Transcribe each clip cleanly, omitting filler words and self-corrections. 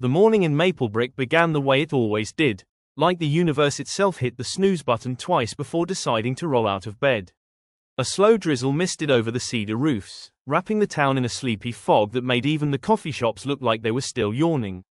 The morning in Maplebrook began the way it always did, like the universe itself hit the snooze button twice before deciding to roll out of bed. A slow drizzle misted over the cedar roofs, wrapping the town in a sleepy fog that made even the coffee shops look like they were still yawning.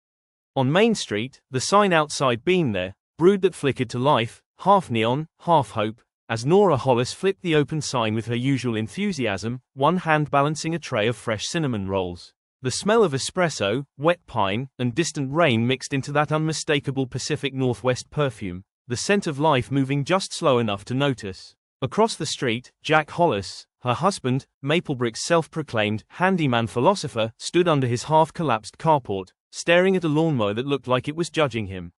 On Main Street, the sign outside Been There, brewed that flickered to life, half neon, half hope, as Nora Hollis flipped the open sign with her usual enthusiasm, one hand balancing a tray of fresh cinnamon rolls. The smell of espresso, wet pine, and distant rain mixed into that unmistakable Pacific Northwest perfume, the scent of life moving just slow enough to notice. Across the street, Jack Hollis, her husband, Maplebrook's self-proclaimed handyman philosopher, stood under his half-collapsed carport, staring at a lawnmower that looked like it was judging him.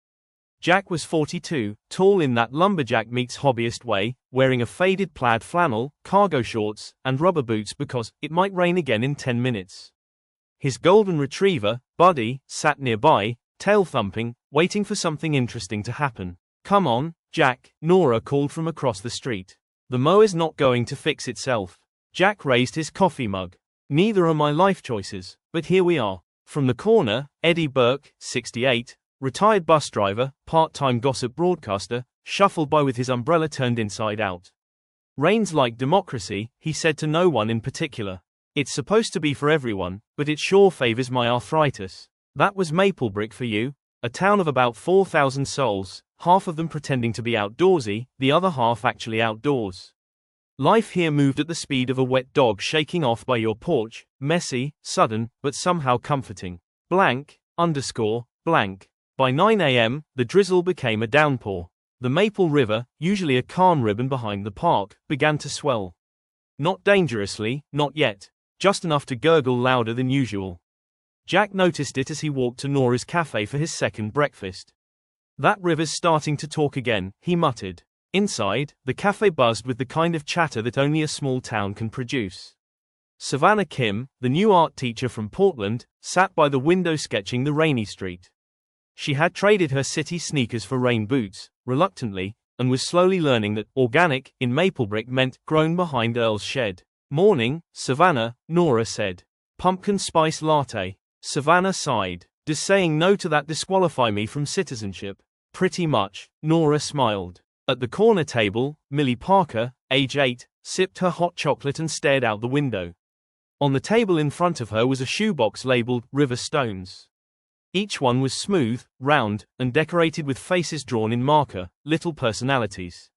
Jack was 42, tall in that lumberjack meets hobbyist way, wearing a faded plaid flannel, cargo shorts, and rubber boots because it might rain again in 10 minutes. His golden retriever, Buddy, sat nearby, tail thumping, waiting for something interesting to happen. "Come on, Jack," Nora called from across the street. "The mower's not going to fix itself." Jack raised his coffee mug. "Neither are my life choices, but here we are." From the corner, Eddie Burke, 68, retired bus driver, part-time gossip broadcaster, shuffled by with his umbrella turned inside out. "Rain's like democracy," he said to no one in particular. "It's supposed to be for everyone, but it sure favors my arthritis." That was Maplebrook for you, a town of about 4,000 souls, half of them pretending to be outdoorsy, the other half actually outdoors. Life here moved at the speed of a wet dog shaking off by your porch, messy, sudden, but somehow comforting. Blank. By 9 a.m., the drizzle became a downpour. The Maple River, usually a calm ribbon behind the park, began to swell. Not dangerously, not yet. Just enough to gurgle louder than usual. Jack noticed it as he walked to Nora's cafe for his second breakfast. "That river's starting to talk again," he muttered. Inside, the cafe buzzed with the kind of chatter that only a small town can produce. Savannah Kim, the new art teacher from Portland, sat by the window sketching the rainy street. She had traded her city sneakers for rain boots, reluctantly, and was slowly learning that organic in Maplebrook meant grown behind Earl's shed. "Morning, Savannah," Nora said. "Pumpkin spice latte." Savannah sighed. "Does saying no to that disqualify me from citizenship?" "Pretty much," Nora smiled. At the corner table, Millie Parker, age 8, sipped her hot chocolate and stared out the window. On the table in front of her was a shoebox labeled River Stones. Each one was smooth, round, and decorated with faces drawn in marker, little personalities.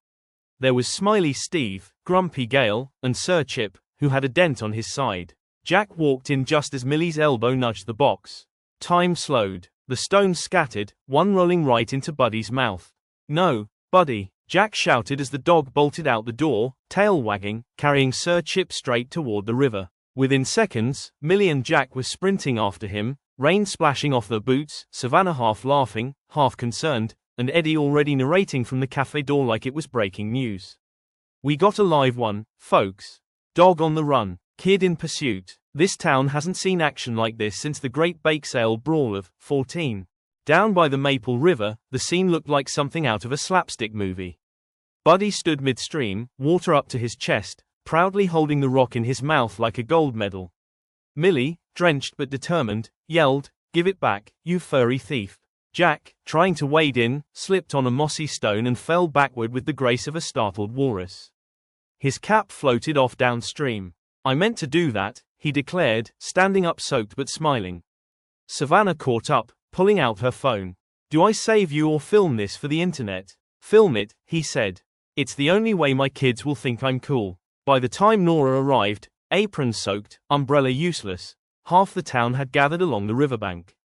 There was Smiley Steve, Grumpy Gale, and Sir Chip, who had a dent on his side. Jack walked in just as Millie's elbow nudged the box. Time slowed. The stones scattered, one rolling right into Buddy's mouth. "No, Buddy," Jack shouted as the dog bolted out the door, tail wagging, carrying Sir Chip straight toward the river. Within seconds, Millie and Jack were sprinting after him, rain splashing off their boots, Savannah half laughing, half concerned, and Eddie already narrating from the cafe door like it was breaking news. "We got a live one, folks. Dog on the run, kid in pursuit. This town hasn't seen action like this since the Great Bake Sale brawl of 14. Down by the Maple River, the scene looked like something out of a slapstick movie. Buddy stood midstream, water up to his chest, proudly holding the rock in his mouth like a gold medal. Millie, drenched but determined, yelled, "Give it back, you furry thief." Jack, trying to wade in, slipped on a mossy stone and fell backward with the grace of a startled walrus. His cap floated off downstream. "I meant to do that," he declared, standing up soaked but smiling. Savannah caught up, pulling out her phone. "Do I save you or film this for the internet?" "Film it," he said. "It's the only way my kids will think I'm cool." By the time Nora arrived, apron soaked, umbrella useless, half the town had gathered along the riverbank.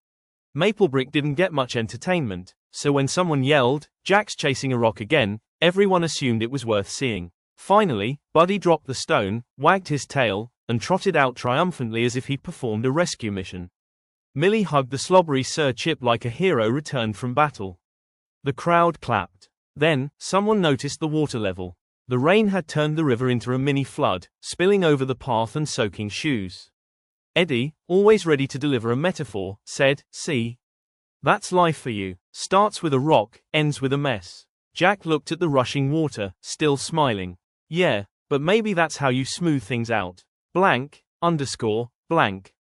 Maplebrook didn't get much entertainment, so when someone yelled, "Jack's chasing a rock again," everyone assumed it was worth seeing. Finally, Buddy dropped the stone, wagged his tail, and trotted out triumphantly as if he'd performed a rescue mission. Millie hugged the slobbery Sir Chip like a hero returned from battle. The crowd clapped. Then, someone noticed the water level. The rain had turned the river into a mini flood, spilling over the path and soaking shoes. Eddie, always ready to deliver a metaphor, said, "See? That's life for you. Starts with a rock, ends with a mess." Jack looked at the rushing water, still smiling. "Yeah, but maybe that's how you smooth things out. Blank.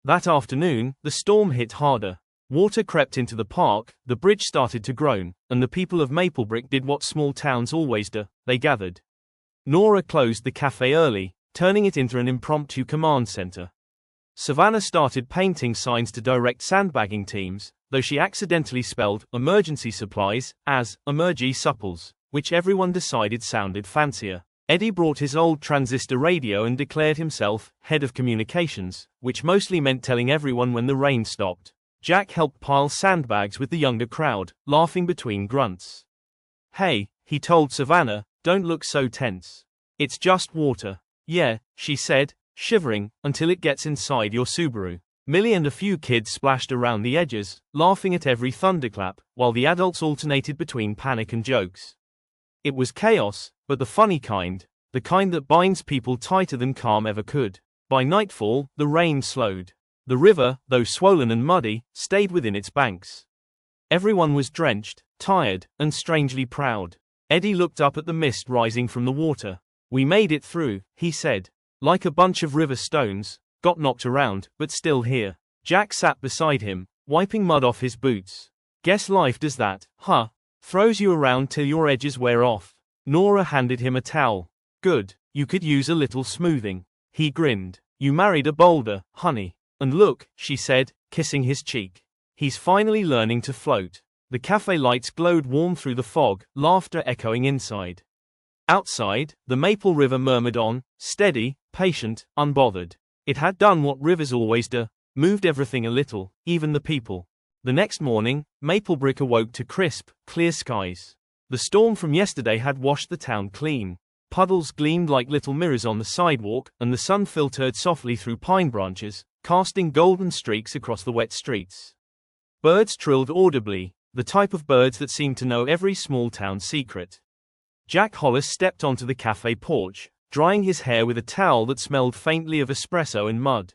That afternoon, the storm hit harder. Water crept into the park, the bridge started to groan, and the people of Maplebrook did what small towns always do, they gathered. Nora closed the cafe early, turning it into an impromptu command center. Savannah started painting signs to direct sandbagging teams, though she accidentally spelled emergency supplies as emergy supples, which everyone decided sounded fancier. Eddie brought his old transistor radio and declared himself head of communications, which mostly meant telling everyone when the rain stopped. Jack helped pile sandbags with the younger crowd, laughing between grunts. "Hey," he told Savannah, "don't look so tense. It's just water." "Yeah," she said, shivering, "until it gets inside your Subaru." Millie and a few kids splashed around the edges, laughing at every thunderclap, while the adults alternated between panic and jokes. It was chaos, but the funny kind, the kind that binds people tighter than calm ever could. By nightfall, the rain slowed. The river, though swollen and muddy, stayed within its banks. Everyone was drenched, tired, and strangely proud. Eddie looked up at the mist rising from the water. "We made it through," he said. "Like a bunch of river stones, got knocked around, but still here." Jack sat beside him, wiping mud off his boots. "Guess life does that, huh? Throws you around till your edges wear off." Nora handed him a towel. "Good, you could use a little smoothing." He grinned. "You married a boulder, honey. And look," she said, kissing his cheek. "He's finally learning to float." The cafe lights glowed warm through the fog, laughter echoing inside. Outside, the Maple River murmured on, steady, patient, unbothered. It had done what rivers always do, moved everything a little, even the people. The next morning, Maplebrook awoke to crisp, clear skies. The storm from yesterday had washed the town clean. Puddles gleamed like little mirrors on the sidewalk, and the sun filtered softly through pine branches, casting golden streaks across the wet streets. Birds trilled audibly, the type of birds that seemed to know every small town secret. Jack Hollis stepped onto the cafe porch, drying his hair with a towel that smelled faintly of espresso and mud.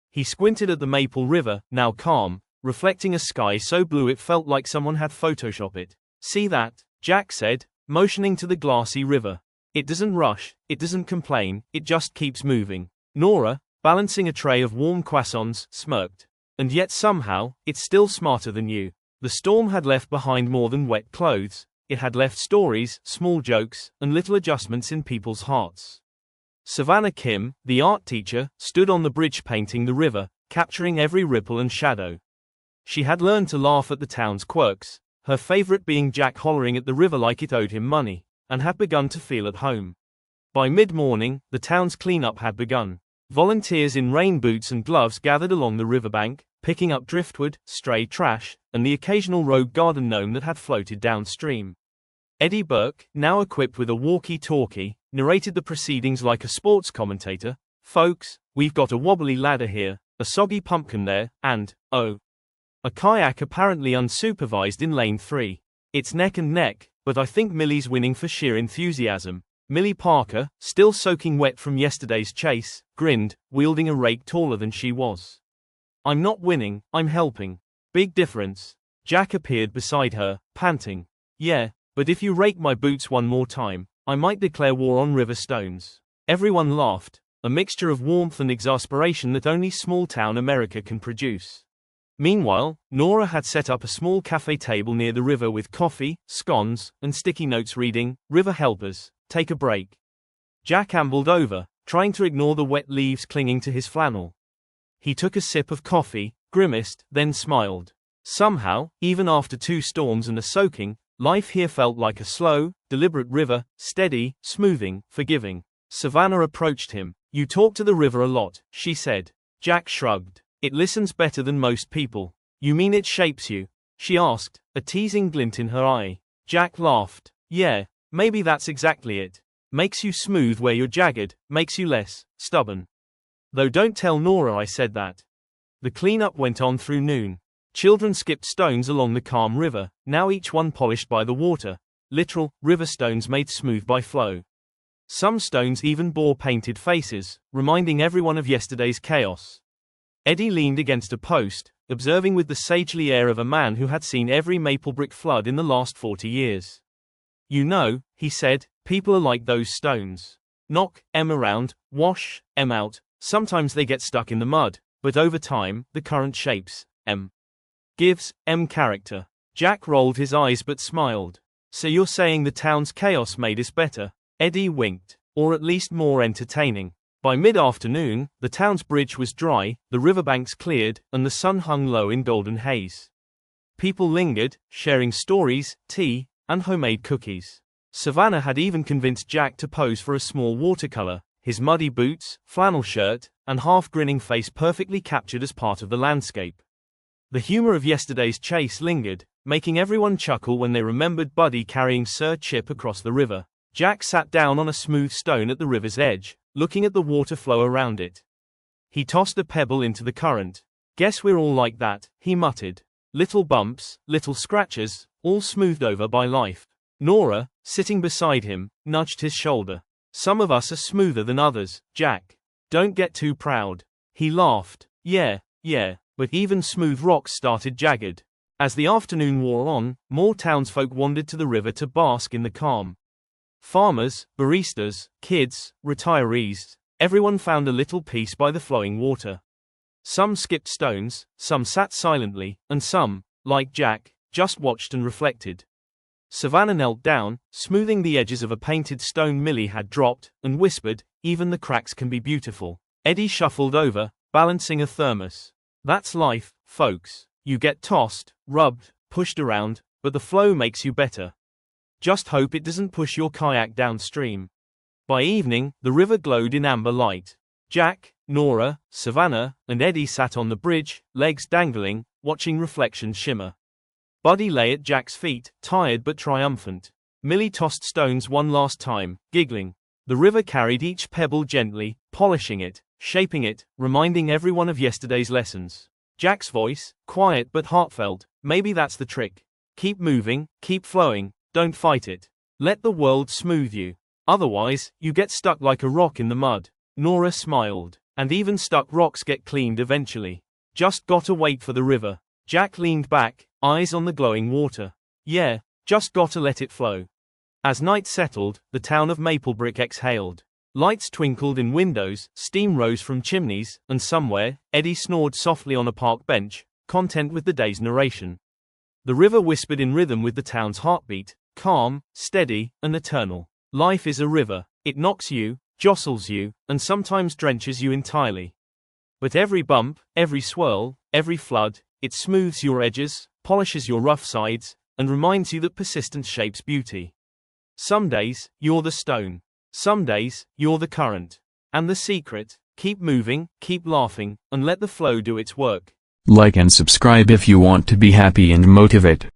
He squinted at the Maple River, now calm, reflecting a sky so blue it felt like someone had photoshopped it. "See that?" Jack said, motioning to the glassy river. "It doesn't rush, it doesn't complain, it just keeps moving." Nora, balancing a tray of warm croissants, smirked. "And yet somehow, it's still smarter than you." The storm had left behind more than wet clothes. It had left stories, small jokes, and little adjustments in people's hearts. Savannah Kim, the art teacher, stood on the bridge painting the river, capturing every ripple and shadow. She had learned to laugh at the town's quirks, her favorite being Jack hollering at the river like it owed him money, and had begun to feel at home. By mid-morning, the town's cleanup had begun. Volunteers in rain boots and gloves gathered along the riverbank, picking up driftwood, stray trash, and the occasional rogue garden gnome that had floated downstream. Eddie Burke, now equipped with a walkie-talkie, narrated the proceedings like a sports commentator. "Folks, we've got a wobbly ladder here, a soggy pumpkin there, and, oh, a kayak apparently unsupervised in lane 3. It's neck and neck, but I think Millie's winning for sheer enthusiasm." Millie Parker, still soaking wet from yesterday's chase, grinned, wielding a rake taller than she was. "I'm not winning, I'm helping. Big difference." Jack appeared beside her, panting. "Yeah, but if you rake my boots one more time, I might declare war on river stones." Everyone laughed, a mixture of warmth and exasperation that only small-town America can produce. Meanwhile, Nora had set up a small cafe table near the river with coffee, scones, and sticky notes reading, "River helpers, take a break." Jack ambled over, trying to ignore the wet leaves clinging to his flannel. He took a sip of coffee, grimaced, then smiled. Somehow, even after 2 storms and a soaking, life here felt like a slow, deliberate river, steady, smoothing, forgiving. Savannah approached him. "You talk to the river a lot," she said. Jack shrugged. "It listens better than most people." "You mean it shapes you?" she asked, a teasing glint in her eye. Jack laughed. "Yeah, maybe that's exactly it. Makes you smooth where you're jagged, makes you less stubborn." Though don't tell Nora I said that. The cleanup went on through noon. Children skipped stones along the calm river, now each one polished by the water, literal, river stones made smooth by flow. Some stones even bore painted faces, reminding everyone of yesterday's chaos. Eddie leaned against a post, observing with the sagely air of a man who had seen every Maplebrook flood in the last 40 years. "You know," he said, "people are like those stones. Knock 'em around, wash 'em out, sometimes they get stuck in the mud, but over time, the current shapes 'em. Gives, M character. Jack rolled his eyes but smiled. So you're saying the town's chaos made us better? Eddie winked. Or at least more entertaining. By mid-afternoon, the town's bridge was dry, the riverbanks cleared, and the sun hung low in golden haze. People lingered, sharing stories, tea, and homemade cookies. Savannah had even convinced Jack to pose for a small watercolor, his muddy boots, flannel shirt, and half-grinning face perfectly captured as part of the landscape. The humor of yesterday's chase lingered, making everyone chuckle when they remembered Buddy carrying Sir Chip across the river. Jack sat down on a smooth stone at the river's edge, looking at the water flow around it. He tossed a pebble into the current. Guess we're all like that, he muttered. Little bumps, little scratches, all smoothed over by life. Nora, sitting beside him, nudged his shoulder. Some of us are smoother than others, Jack. Don't get too proud. He laughed. Yeah, but even smooth rocks started jagged. As the afternoon wore on, more townsfolk wandered to the river to bask in the calm. Farmers, baristas, kids, retirees, everyone found a little peace by the flowing water. Some skipped stones, some sat silently, and some, like Jack, just watched and reflected. Savannah knelt down, smoothing the edges of a painted stone Millie had dropped, and whispered, "Even the cracks can be beautiful." Eddie shuffled over, balancing a thermos. That's life, folks. You get tossed, rubbed, pushed around, but the flow makes you better. Just hope it doesn't push your kayak downstream. By evening, the river glowed in amber light. Jack, Nora, Savannah, and Eddie sat on the bridge, legs dangling, watching reflections shimmer. Buddy lay at Jack's feet, tired but triumphant. Millie tossed stones one last time, giggling. The river carried each pebble gently, polishing it, shaping it, reminding everyone of yesterday's lessons. Jack's voice, quiet but heartfelt, maybe that's the trick. Keep moving, keep flowing, don't fight it. Let the world smooth you. Otherwise, you get stuck like a rock in the mud. Nora smiled. And even stuck rocks get cleaned eventually. Just gotta wait for the river. Jack leaned back, eyes on the glowing water. Yeah, just gotta let it flow. As night settled, the town of Maplebrook exhaled. Lights twinkled in windows, steam rose from chimneys, and somewhere, Eddie snored softly on a park bench, content with the day's narration. The river whispered in rhythm with the town's heartbeat, calm, steady, and eternal. Life is a river. It knocks you, jostles you, and sometimes drenches you entirely. But every bump, every swirl, every flood, it smooths your edges, polishes your rough sides, and reminds you that persistence shapes beauty. Some days, you're the stone. Some days, you're the current. And the secret, keep moving, keep laughing, and let the flow do its work. Like and subscribe if you want to be happy and motivate.